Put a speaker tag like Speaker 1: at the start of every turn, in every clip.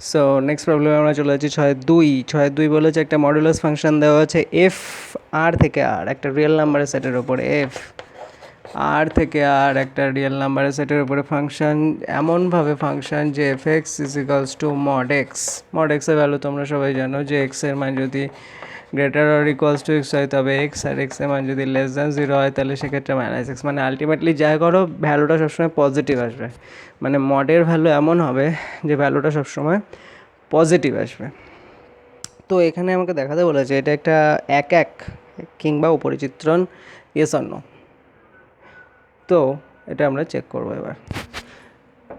Speaker 1: So next প্রবলেমে আমরা চলে যাচ্ছি 6.2 বলেছে একটা মডুলাস ফাংশন দেওয়া আছে এফ আর থেকে আর একটা রিয়েল নাম্বারের সেটের ওপরে এফ আর থেকে আর একটা রিয়েল নাম্বারের সেটের উপরে ফাংশন এমনভাবে ফাংশন যে F X is equals to mod এক্সের ভ্যালু তোমরা সবাই জানো যে এক্সের মান যদি greater or equals to x হয় তবে এক্স, আর এক্সের মান যদি লেস দ্যান 0 হয় তাহলে সেক্ষেত্রে মাইনাস এক্স। মানে আলটিমেটলি যা করো ভ্যালুটা সবসময় পজিটিভ আসবে, মানে মডের ভ্যালু এমন হবে যে ভ্যালুটা সবসময় পজিটিভ আসবে। তো এখানে আমাকে দেখাতে বলেছে এটা একটা এক কিংবা উপরিচিত্রণ, ইয়েস অর নো। তো এটা আমরা চেক করবো এবার।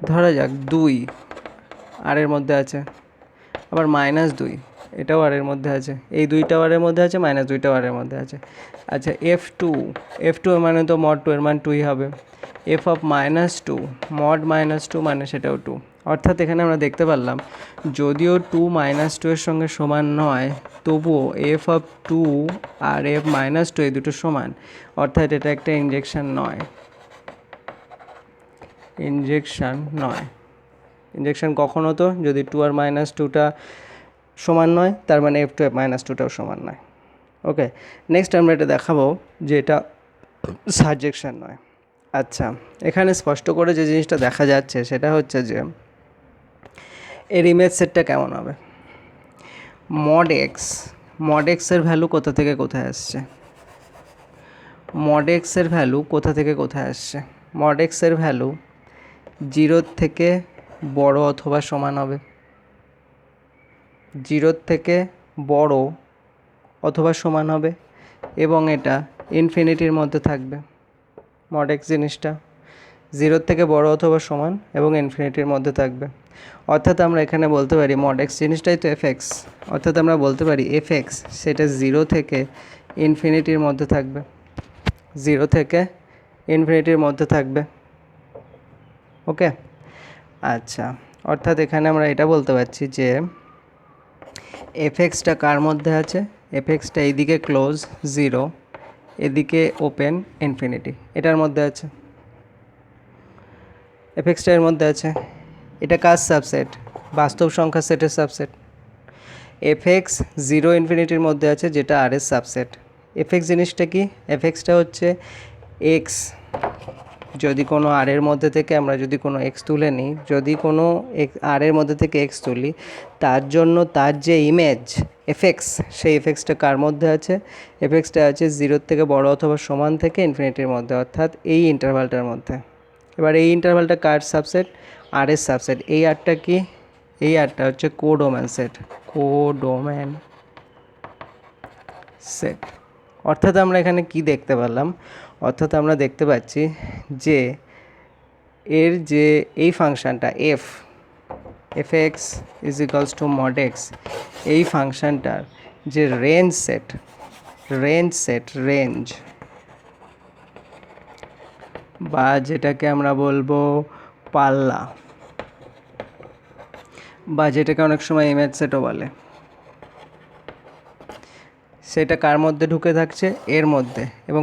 Speaker 1: ধরা যাক 2 আর এর মধ্যে আছে, আবার -2 এটাও আর এর মধ্যে আছে, এই দুইটাও আর এর মধ্যে আছে, -2টাও আর এর মধ্যে আছে। আচ্ছা F2 এর মানে তো mod 2 এর মান 2ই হবে। f of -2 mod -2 মানে সেটাও 2। অর্থাৎ এখানে আমরা দেখতে পারলাম যদিও 2 -2 এর সঙ্গে সমান নয় তবুও f of 2 আর f -2 এই দুটো সমান, অর্থাৎ এটা একটা ইনজেকশন নয়। ইনজেকশন কখন হতো? যদি 2 আর -2টা সমান নয়, তার মানে F2 -2টাও সমান নয়। ওকে, নেক্সট আমরা এটা দেখাবো যে এটা সারজেকশন নয়। আচ্ছা, এখানে স্পষ্ট করে যে জিনিসটা দেখা যাচ্ছে সেটা হচ্ছে যে এর ইমেজ সেটটা কেমন হবে। মড এক্সের ভ্যালু কোথা থেকে কোথায় আসছে? মড এক্সের ভ্যালু কোথা থেকে কোথায় আসছে? মড এক্সের ভ্যালু 0 থেকে বড় অথবা সমান হবে, 0 থেকে বড় অথবা সমান হবে, এবং এটা ইনফিনিটির মধ্যে থাকবে। মড এক্স জিনিসটা 0 থেকে বড় অথবা সমান এবং ইনফিনিটির মধ্যে থাকবে। অর্থাৎ আমরা এখানে বলতে পারি মড এক্স জিনিসটাই তো এফ এক্স, অর্থাৎ আমরা বলতে পারি এফ এক্স সেটা 0 থেকে ইনফিনিটির মধ্যে থাকবে, 0 থেকে ইনফিনিটির মধ্যে থাকবে। ওকে, আচ্ছা, অর্থাৎ এখানে আমরা এটা বলতে পারছি যে এফ এক্সটা কার মধ্যে আছে? এফ এক্সটা এইদিকে ক্লোজ 0, এদিকে ওপেন ইনফিনিটি, এটার মধ্যে আছে। এফ এক্সটা এর মধ্যে আছে। এটা কার সাবসেট? বাস্তব সংখ্যা সেটের সাবসেট। এফ এক্স 0 ইনফিনিটির মধ্যে আছে, যেটা আর এর সাবসেট। এফ এক্স জিনিসটা কি? এফ এক্সটা হচ্ছে এক্স যদি কোনো আর এর মধ্যে থেকে আমরা যদি কোনো এক্স তুলে নিই, যদি কোনো আর এর মধ্যে থেকে এক্স তুলি, তার জন্য তার যে ইমেজ এফ এক্স, সেই এফ এক্সটা কার মধ্যে আছে? এফ এক্সটা আছে 0 থেকে বড় অথবা সমান থেকে ইনফিনিটির মধ্যে, অর্থাৎ এই ইন্টারভালটার মধ্যে। এবার এই ইন্টারভালটা কার সাবসেট? আর এর সাবসেট। এই আরটা কি? এই আরটা হচ্ছে কোডোমেন সেট, কোডোমেন সেট। অর্থাৎ আমরা এখানে কি দেখতে পেলাম? অর্থাৎ আমরা দেখতে পাচ্ছি যে এর যে এই ফাংশানটা F X is equals to mod X, এই ফাংশানটার যে রেঞ্জ বা যেটাকে আমরা বলবো পাল্লা, বা যেটাকে অনেক সময় ইমেজ সেটও বলে, সেটা কার মধ্যে ঢুকে থাকছে? এর মধ্যে। এবং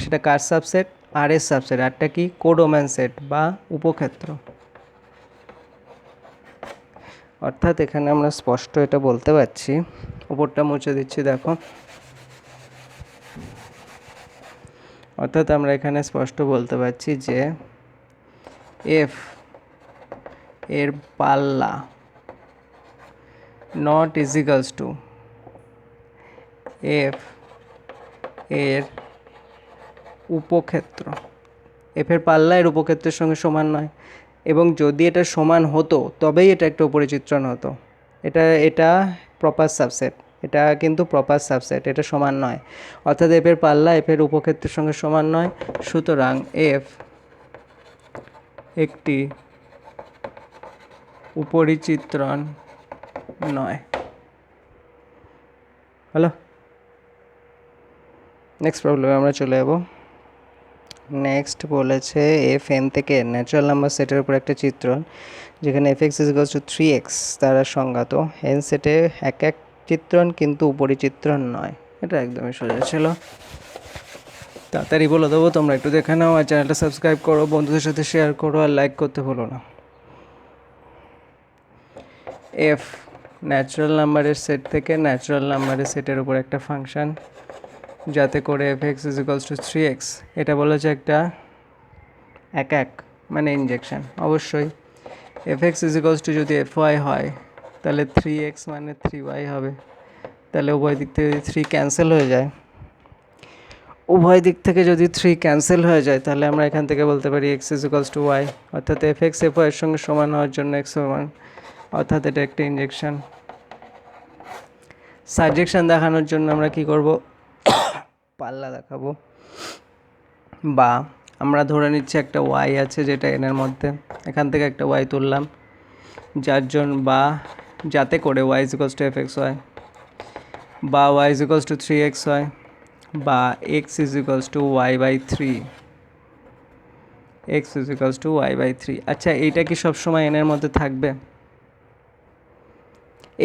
Speaker 1: সেটা কার সাবসেট? আর এর সাবসেট। আরটা কি? কোডোমেন সেট বা উপক্ষেত্র। অর্থাৎ এখানে আমরা স্পষ্ট এটা বলতে পারছি, উপরটা মুছে দিচ্ছি দেখো। অর্থাৎ আমরা এখানে স্পষ্ট বলতে পারছি যে এফ এর পাল্লা not is equals two F এর উপক্ষেত্র। এফ এর পাল্লা এর উপক্ষেত্রের সঙ্গে সমান নয়, এবং যদি এটা সমান হতো তবেই এটা একটা উপরিচিত্রণ হতো। এটা প্রপার সাবসেট, এটা কিন্তু প্রপার সাবসেট, এটা সমান নয়। অর্থাৎ এফ এর পাল্লা এফ এর উপক্ষেত্রের সঙ্গে সমান নয়, সুতরাং এফ একটি উপরিচিত্রণ নয়। হ্যালো, নেক্সট প্রবলেমে আমরা চলে যাব। নেক্সট বলেছে এফ এন থেকে ন্যাচারাল নাম্বার সেটের উপর একটা চিত্রণ, যেখানে F X is equals to 3x দ্বারা সংজ্ঞাত। এন সেটে এক চিত্রণ কিন্তু উপরিচিত্রণ নয়। এটা একদমই সোজা ছিল। তাড়াতাড়ি বলে দেবো, তোমরা একটু দেখে নাও, আর চ্যানেলটা সাবস্ক্রাইব করো, বন্ধুদের সাথে শেয়ার করো, আর লাইক করতে ভুলো না। এফ ন্যাচারাল নাম্বারের সেট থেকে ন্যাচারাল নাম্বারের সেটের উপর একটা ফাংশন, যাতে করে F X is equals to 3x। এটা বলেছে একটা এক মানে ইনজেকশন। অবশ্যই F X is equals two যদি এফ ওয়াই হয় তাহলে 3x মানে 3y হবে। তাহলে উভয় দিক থেকে যদি 3 ক্যান্সেল হয়ে যায়, উভয় দিক থেকে যদি 3 ক্যান্সেল হয়ে যায়, তাহলে আমরা এখান থেকে বলতে পারি x is equals to y, অর্থাৎ এফ এক্স এফ ওয়াইয়ের সঙ্গে সমান হওয়ার জন্য এক্স সমান, অর্থাৎ এটা একটা ইনজেকশন। সাজেকশন দেখানোর জন্য আমরা কি করব, পাল্লা দেখাবো, বা আমরা ধরে নিচ্ছি একটা ওয়াই আছে যেটা এনের মধ্যে, এখান থেকে একটা ওয়াই তুললাম, যার জন্য বা যাতে করে Y is equals to F X Y, বা Y is equals to 3x হয়, বা X is equals to Y by 3, X is equals to Y by 3। আচ্ছা, এইটা কি সবসময় এনের মধ্যে থাকবে?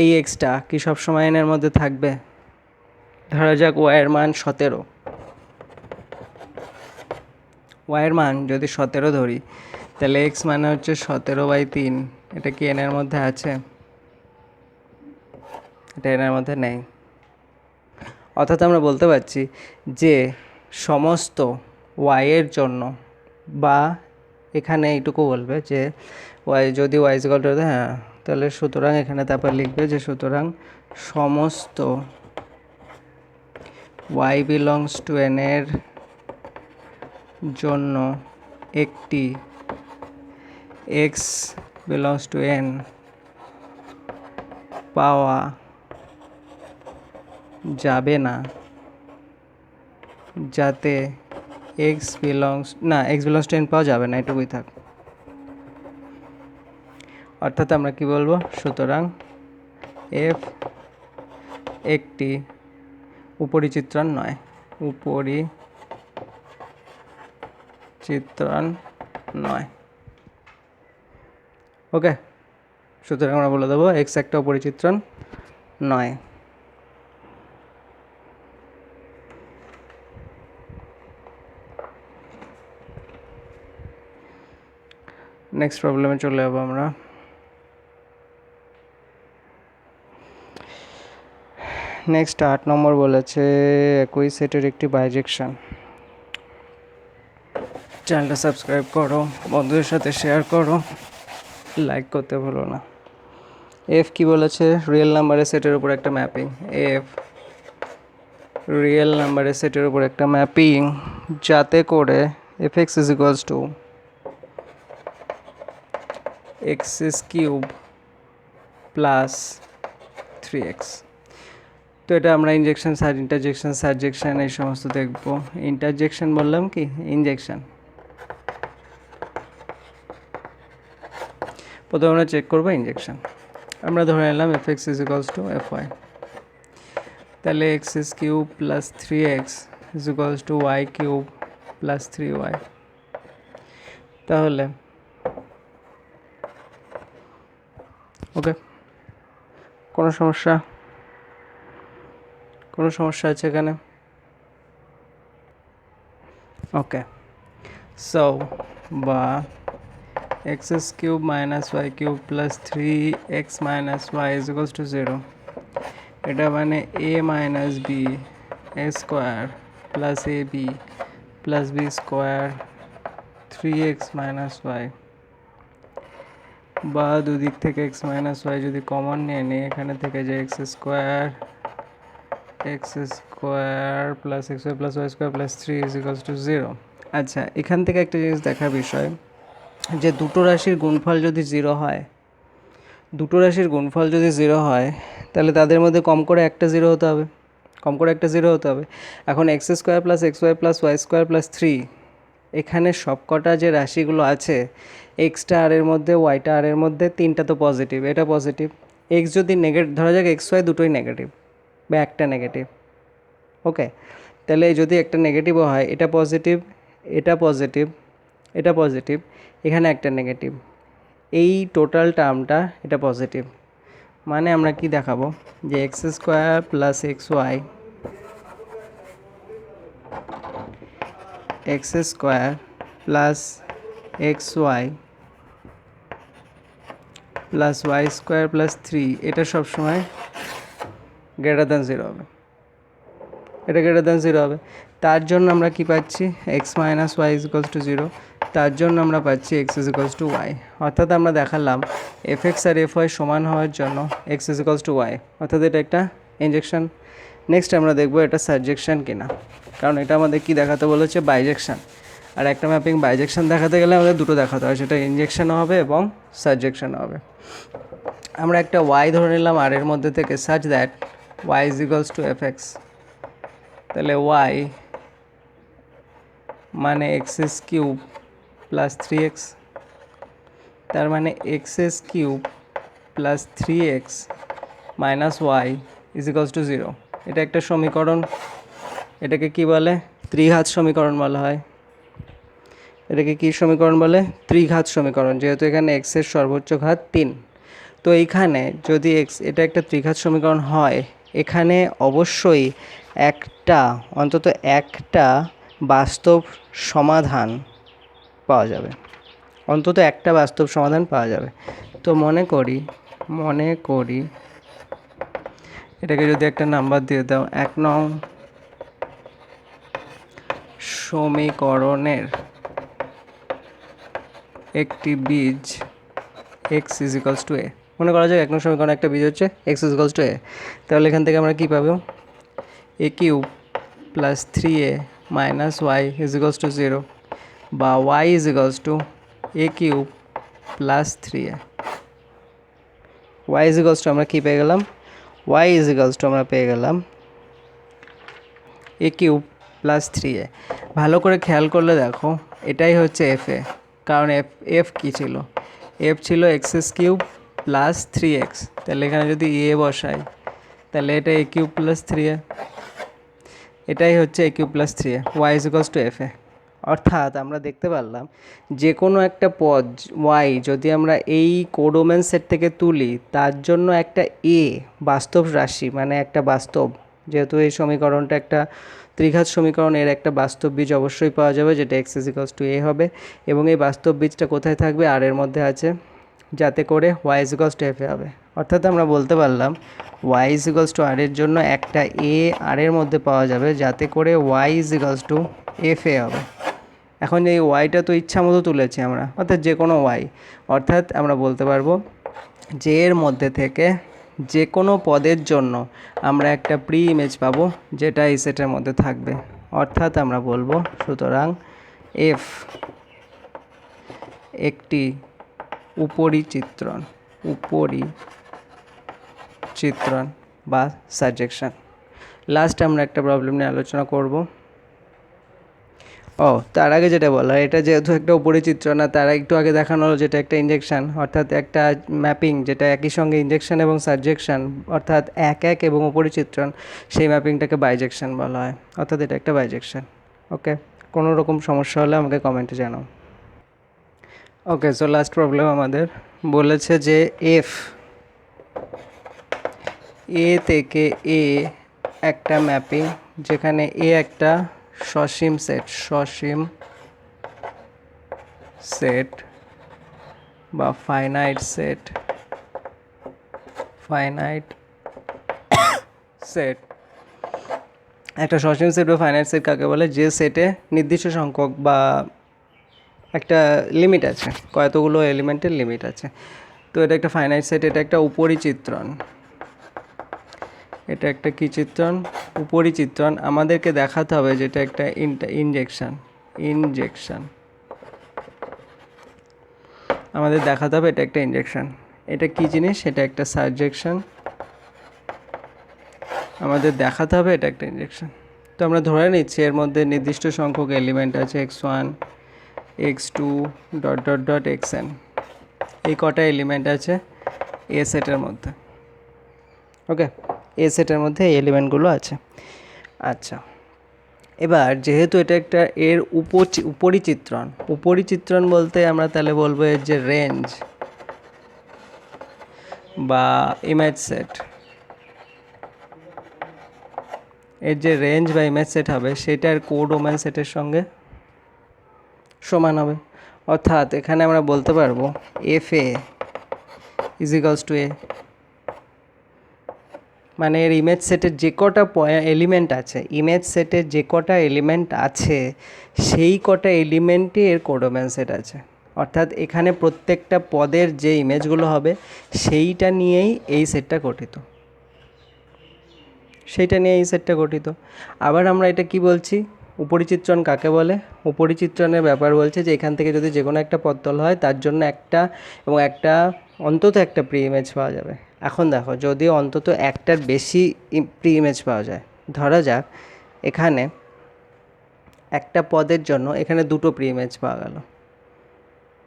Speaker 1: এই এক্সটা কি সবসময় এনের মধ্যে থাকবে? ধরা যাক ওয়াইয়ের মান 17, ওয়াইয়ের মান যদি 17 ধরি, তাহলে এক্স মানে হচ্ছে 17/3। এটা কি এনের মধ্যে আছে? এটা এনের মধ্যে নেই। অর্থাৎ আমরা বলতে পারছি যে সমস্ত ওয়াইয়ের জন্য, বা এখানে এইটুকু বলবে যে ওয়াই যদি ওয়াই ইজ ইকুয়াল টু, হ্যাঁ, তাহলে সুতরাং এখানে তারপর লিখবে যে সুতরাং সমস্ত ওয়াই বিলংস টু এন এর জন্য একটি এক্স বিলংস টু এন পাওয়া যাবে না, যাতে এক্স বিলংস টু এন পাওয়া যাবে না, এটুকুই থাক। অর্থাৎ আমরা কি বলবো, সুতরাং এফ একটি উপরিচিত্রণ নয়, উপরিচিত্রণ নয়। ওকে, সুতরাং আমরা বলে দেবো এক্স একটা উপরিচিত্রণ নয়। নেক্সট প্রবলেমে চলে যাবো আমরা। নেক্সট 8 নম্বর বলেছে একই সেটের একটি বাইজেকশন। চ্যানেলটা সাবস্ক্রাইব করো, বন্ধুদের সাথে শেয়ার করো, লাইক করতে ভুলো না। এফ কি বলেছে, রিয়েল নাম্বারের সেটের উপর একটা ম্যাপিং। এফ রিয়েল নাম্বারের সেটের উপর একটা ম্যাপিং, যাতে করে F X is equals two x cube plus 3x। তো এটা আমরা ইনজেকশন ইন্টারজেকশন সাজেকশন এই সমস্ত দেখবো। ইন্টারজেকশন বললাম কি ইনজেকশন, প্রথমে আমরা চেক করবো ইনজেকশন। আমরা ধরে নিলাম F X is equals to F Y, তাহলে X is cube plus 3x is equals to Y cube plus 3y। তাহলে ওকে, কোনো সমস্যা আছে এখানে? ওকে, সো বা X is cube minus Y cube plus 3x minus Y is equals to 0। এটা মানে a minus B A square plus A B plus B square 3x minus Y, বা দুদিক থেকে x মাইনাস ওয়াই যদি common নিয়ে নিই, এখানে থেকে যে x square plus x y plus y square plus 3 is equals to 0। আচ্ছা, এখান থেকে একটা জিনিস দেখার বিষয় যে দুটো রাশির গুণফল যদি 0 হয়, তাহলে তাদের মধ্যে কম করে একটা 0 হতে হবে, এখন x square plus x y plus y square plus 3, এখানে সবকটা যে রাশিগুলো আছে, এক্সটা আর এর মধ্যে ওয়াইটা আর এর মধ্যে, তিনটা তো পজিটিভ, এটা পজিটিভ। এক্স যদি নেগেটিভ, ধরা যাক এক্স ওয়াই দুটোই নেগেটিভ বা একটা নেগেটিভ, ওকে, তাহলে যদি একটা নেগেটিভও হয়, এটা পজিটিভ, এটা পজিটিভ, এখানে একটা নেগেটিভ, এই টোটাল টার্মটা এটা পজিটিভ। মানে আমরা কি দেখাবো যে x square plus x y plus y square plus 3 এটা সবসময় গ্রেটার দ্যান 0 হবে, এটা গ্রেটার দ্যান 0 হবে। তার জন্য আমরা কি পাচ্ছি, x minus Y is equals to 0, তার জন্য আমরা পাচ্ছি x is equals to y. অর্থাৎ আমরা দেখালাম এফ এক্স আর এফ ওয়াই সমান হওয়ার জন্য x is equals to y, অর্থাৎ এটা একটা ইনজেকশন। নেক্সট আমরা দেখবো এটা সাবজেকশন কিনা, কারণ এটা আমাদের কি দেখাতে বলেছে, বাইজেকশন। আর একটা ম্যাপিং বাইজেকশন দেখাতে গেলে আমাদের দুটো দেখাতে হয়, সেটা ইনজেকশনও হবে এবং সাবজেকশনও হবে। আমরা একটা ওয়াই ধরে নিলাম আর এর মধ্যে থেকে, such that y is equals to F x. তাহলে ওয়াই মানে x s cube plus 3x, তার মানে x s cube plus 3x minus Y is equals to 0। এটা একটা সমীকরণ, এটাকে কি বলে, ত্রিঘাত সমীকরণ বলা হয়। এটাকে কি সমীকরণ বলে, ত্রিঘাত সমীকরণ, যেহেতু এখানে এক্সের সর্বোচ্চ ঘাত 3। তো এইখানে যদি এক্স এটা একটা ত্রিঘাত সমীকরণ হয়, এখানে অবশ্যই একটা, অন্তত একটা বাস্তব সমাধান পাওয়া যাবে, অন্তত একটা বাস্তব সমাধান পাওয়া যাবে। তো মনে করি এটাকে যদি একটা নাম্বার দিয়ে দাও, 1 নং সমীকরণের একটি বীজ X is equals to A. মনে করা যায় 1 নং সমীকরণে একটা বীজ হচ্ছে X is equals to A. তাহলে এখান থেকে আমরা কী পাবো, A cube plus 3a minus Y is equals to 0, বা Y is equals to A cube plus 3a। Y is equals to আমরা কী পেয়ে গেলাম, ওয়াই ইজ ইকুয়ালস টু আমরা পেয়ে গেলাম এ কিউব প্লাস 3a। ভালো করে খেয়াল করলে দেখো এটাই হচ্ছে এফ এ, কারণ এফ কী ছিল, এফ ছিল x s cube plus 3x। তাহলে এখানে যদি এ বসাই তাহলে এটা এ কিউব প্লাস 3a, এটাই হচ্ছে A cube plus 3a, Y is equals to F A. অর্থাৎ আমরা দেখতে পারলাম যে কোনো একটা পদ ওয়াই যদি আমরা এই কোডোমেন সেট থেকে তুলি, তার জন্য একটা এ বাস্তব রাশি, মানে একটা বাস্তব, যেহেতু এই সমীকরণটা একটা ত্রিঘাত সমীকরণ, এর একটা বাস্তব বীজ অবশ্যই পাওয়া যাবে, যেটা এক্স ইজ ইকুয়ালস টু এ হবে। এবং এই বাস্তব বীজটা কোথায় থাকবে, আর এর মধ্যে আছে, যাতে করে Y is equals to F a হবে। অর্থাৎ আমরা বলতে পারলাম ওয়াই ইজ ইকুয়ালস টু আর এর জন্য একটা এ আর এর মধ্যে পাওয়া যাবে, যাতে করে Y is equals to F a হবে। এখন এই ওয়াইটা তো ইচ্ছা মতো তুলেছি আমরা, অর্থাৎ যে কোনো ওয়াই, অর্থাৎ আমরা বলতে পারবো যে এর মধ্যে থেকে যে কোনো পদের জন্য আমরা একটা প্রি ইমেজ পাবো, যেটা এই সেটের মধ্যে থাকবে। অর্থাৎ আমরা বলবো সুতরাং এফ একটি উপরিচিত্রণ বা সাজেকশন। লাস্ট আমরা একটা প্রবলেম নিয়ে আলোচনা করব। তার আগে যেটা বলা, এটা যেহেতু একটা উপরিচিত্রণ, না তার একটু আগে দেখানো হলো যেটা একটা ইনজেকশন, অর্থাৎ একটা ম্যাপিং যেটা একই সঙ্গে ইনজেকশন এবং সাবজেকশন, অর্থাৎ এক এবং উপরিচিত্রণ, সেই ম্যাপিংটাকে বাইজেকশন বলা হয়, অর্থাৎ এটা একটা বাইজেকশন। ওকে, কোনো রকম সমস্যা হলে আমাকে কমেন্টে জানাও। ওকে, সো লাস্ট প্রবলেম আমাদের বলেছে যে এফ এ থেকে এ একটা ম্যাপিং, যেখানে এ একটা সসীম সেট বা ফাইনাইট সেট একটা সসীম সেট বা ফাইনাইট সেট কাকে বলে, যে সেটে নির্দিষ্ট সংখ্যক বা একটা লিমিট আছে, কতগুলো এলিমেন্টের লিমিট আছে। তো এটা একটা ফাইনাইট সেট, এটা একটা উপরিচিত্রণ, এটা একটা কী চিত্রণ, উপরিচিত্রণ। আমাদেরকে দেখাতে হবে যেটা একটা ইনজেকশন, আমাদের দেখাতে হবে এটা একটা ইনজেকশন। এটা কী জিনিস, এটা একটা সাবজেকশন, আমাদের দেখাতে হবে এটা একটা ইনজেকশন। তো আমরা ধরে নিচ্ছি এর মধ্যে নির্দিষ্ট সংখ্যক এলিমেন্ট আছে, x1 x2 ... xn, এই কটা এলিমেন্ট আছে এ সেটের মধ্যে। ওকে, এ সেটের মধ্যে এই এলিমেন্টগুলো আছে। আচ্ছা, এবার যেহেতু এটা একটা এর উপরিচিত্রণ বলতে আমরা তাহলে বলবো এর যে রেঞ্জ বা ইমেজ সেট, এর যে রেঞ্জ বা ইমেজ সেট হবে সেটার কোডোমেন সেটের সঙ্গে সমান হবে। অর্থাৎ এখানে আমরা বলতে পারবো F A is equals to A, মানে এর ইমেজ সেটের যে কটা এলিমেন্ট আছে, ইমেজ সেটের যে কটা এলিমেন্ট আছে সেই কটা এলিমেন্টই এর কোডোম্যান সেট আছে। অর্থাৎ এখানে প্রত্যেকটা পদের যে ইমেজগুলো হবে সেইটা নিয়েই এই সেটটা গঠিত, সেইটা নিয়ে এই সেটটা গঠিত। আবার আমরা এটা কি বলছি, উপরিচিত্রণ কাকে বলে? উপরিচিত্রণের ব্যাপার বলছে যে এখান থেকে যদি যে কোনো একটা পদ তোলা হয় তার জন্য একটা এবং একটা অন্তত একটা প্রি ইমেজ পাওয়া যাবে। এখন দেখো, যদি অন্তত একটার বেশি প্রি ইমেজ পাওয়া যায়, ধরা যাক এখানে একটা পদের জন্য এখানে দুটো প্রি ইমেজ পাওয়া গেল,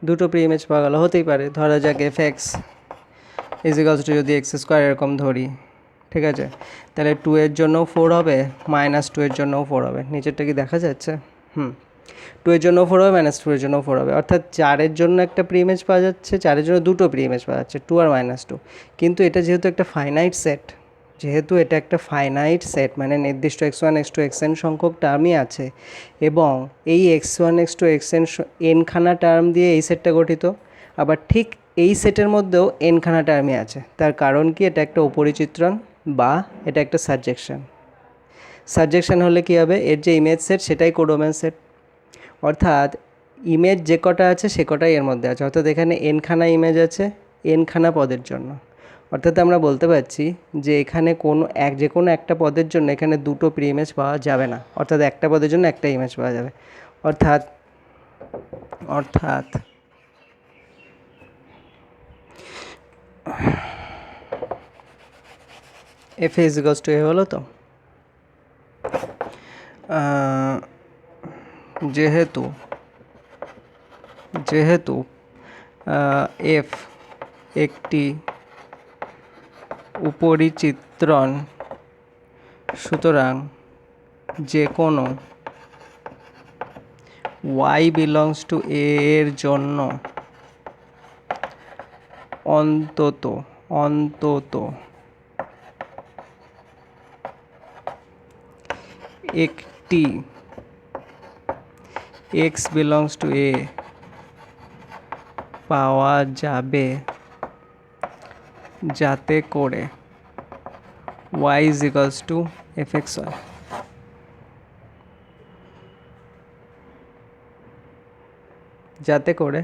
Speaker 1: দুটো প্রি ইমেজ পাওয়া গেল, হতেই পারে। ধরা যাক F X is equals two, যদি এক্স স্কোয়ার এরকম ধরি, ঠিক আছে, তাহলে 2 এর জন্যও 4 হবে, -2 এর জন্যও 4 হবে। নিচেরটা কি দেখা যাচ্ছে? 2 এর জন্য 4 হবে, -2 এর জন্য 4 হবে। অর্থাৎ 4 এর জন্য একটা প্রি ইমেজ পাওয়া যাচ্ছে, 4 এর জন্য দুটো প্রি ইমেজ পাওয়া যাচ্ছে, 2 আর -2। কিন্তু এটা যেহেতু একটা ফাইনাইট সেট, যেহেতু এটা একটা ফাইনাইট সেট মানে নির্দিষ্ট x1 x2 xn সংখ্যক টার্মই আছে, এবং এই x1 x2 xn nখানা টার্ম দিয়ে এই সেটটা গঠিত, আবার ঠিক এই সেটের মধ্যেও nখানা টার্মই আছে। তার কারণ কি? এটা একটা উপরিচিত্রণ বা এটা একটা সাবজেকশন। সাবজেকশন হলে কি হবে? এর যে ইমেজ সেট সেটাই কোডোম্যান সেট, অর্থাৎ ইমেজ যে কটা আছে সে কটাই এর মধ্যে আছে। অর্থাৎ এখানে এনখানা ইমেজ আছে এনখানা পদের জন্য। অর্থাৎ আমরা বলতে পারছি যে এখানে যে কোনো একটা পদের জন্য এখানে দুটো প্রি ইমেজ পাওয়া যাবে না, অর্থাৎ একটা পদের জন্য একটা ইমেজ পাওয়া যাবে। অর্থাৎ অর্থাৎ এফ ইজ ইকুয়ালস টু এ হলো তো। যেহেতু যেহেতু এফ একটি উপরিচিত্রণ, সুতরাং যে কোনো y বিলংস টু a এর জন্য অন্তত একটি x বিলংস টু a পাওয়া যাবে যাতে করে y is equals to fx হয়। যাতে করে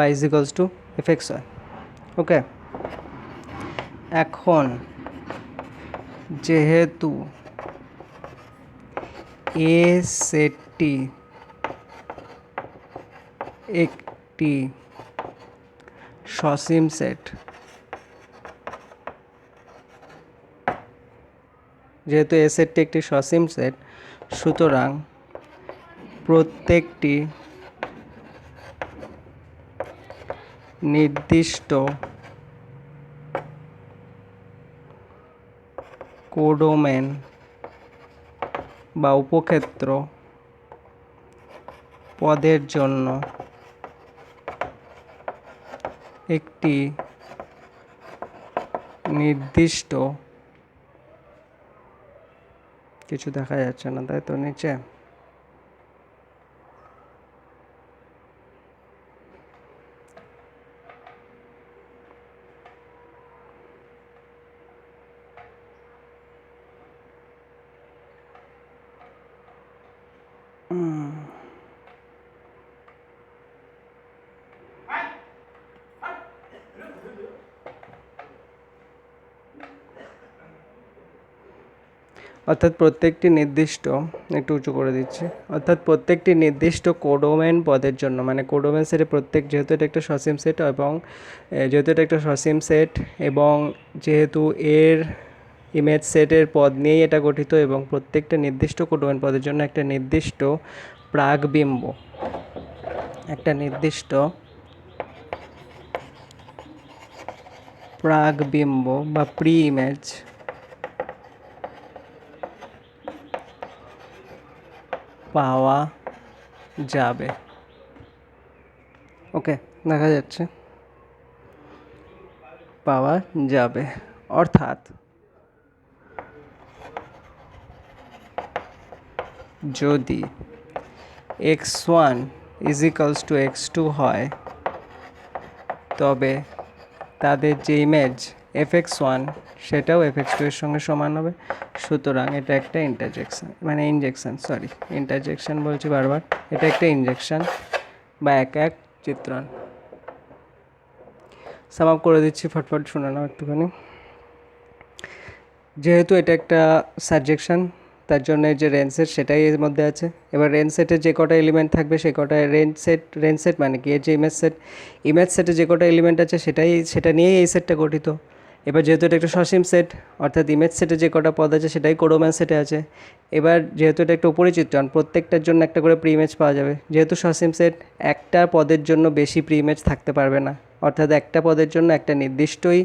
Speaker 1: y is equals to fx হয়। ওকে, এখন যেহেতু এ সেটটি একটি সসীম সেট, যেহেতু এ সেটটি একটি সসীম সেট, সুতরাং প্রত্যেকটি নির্দিষ্ট কোডোমেন বা উপক্ষেত্র পদের জন্য একটি নির্দিষ্ট, কিছু দেখা যাচ্ছে না তাই তো নিচে, অর্থাৎ প্রত্যেকটি নির্দিষ্ট, একটু উঁচু করে দিচ্ছি, অর্থাৎ প্রত্যেকটি নির্দিষ্ট কোডোমেন পদের জন্য, মানে কোডোমেন সেটে প্রত্যেক, যেহেতু এটা একটা সসীম সেট এবং যেহেতু এটা একটা সসীম সেট এবং যেহেতু এর ইমেজ সেটের পদ নিয়েই এটা গঠিত, এবং প্রত্যেকটা নির্দিষ্ট কোডোমেন পদের জন্য একটা নির্দিষ্ট প্রাকবিম্ব, একটা নির্দিষ্ট প্রাকবিম্ব বা প্রি ইমেজ পাওয়া যাবে। ওকে, দেখা যাচ্ছে পাওয়া যাবে, অর্থাৎ যদি x1 is equals two x2 হয়, তবে তাদের যে ইমেজ f(x1) সেটাও f(x2) এর সঙ্গে সমান হবে। সুতরাং এটা একটা ইন্টারজেকশন, মানে ইনজেকশন, সরি ইন্টারজেকশন বলছি বারবার, এটা একটা ইনজেকশন বা এক চিত্রণ। সাম আপ করে দিচ্ছি, ফটফট শুনে নাও একটুখানি। যেহেতু এটা একটা সাবজেকশন, তার জন্য যে রেঞ্জ সেট সেটাই এর মধ্যে আছে। এবার রেঞ্জ সেটের যে কটা এলিমেন্ট থাকবে সে কটা রেঞ্জ সেট মানে কি, এর যে ইমেজ সেটে যে কটা এলিমেন্ট আছে সেটা নিয়েই এই সেটটা গঠিত। এবার যেহেতু এটা একটা সসীম সেট, অর্থাৎ ইমেজ সেটে যে কটা পদ আছে সেটাই কোডোম্যান সেটে আছে। এবার যেহেতু এটা একটা উপরি চিত্রণ, প্রত্যেকটার জন্য একটা করে প্রি ইমেজ পাওয়া যাবে। যেহেতু সসীম সেট, একটা পদের জন্য বেশি প্রি ইমেজ থাকতে পারবে না, অর্থাৎ একটা পদের জন্য একটা নির্দিষ্টই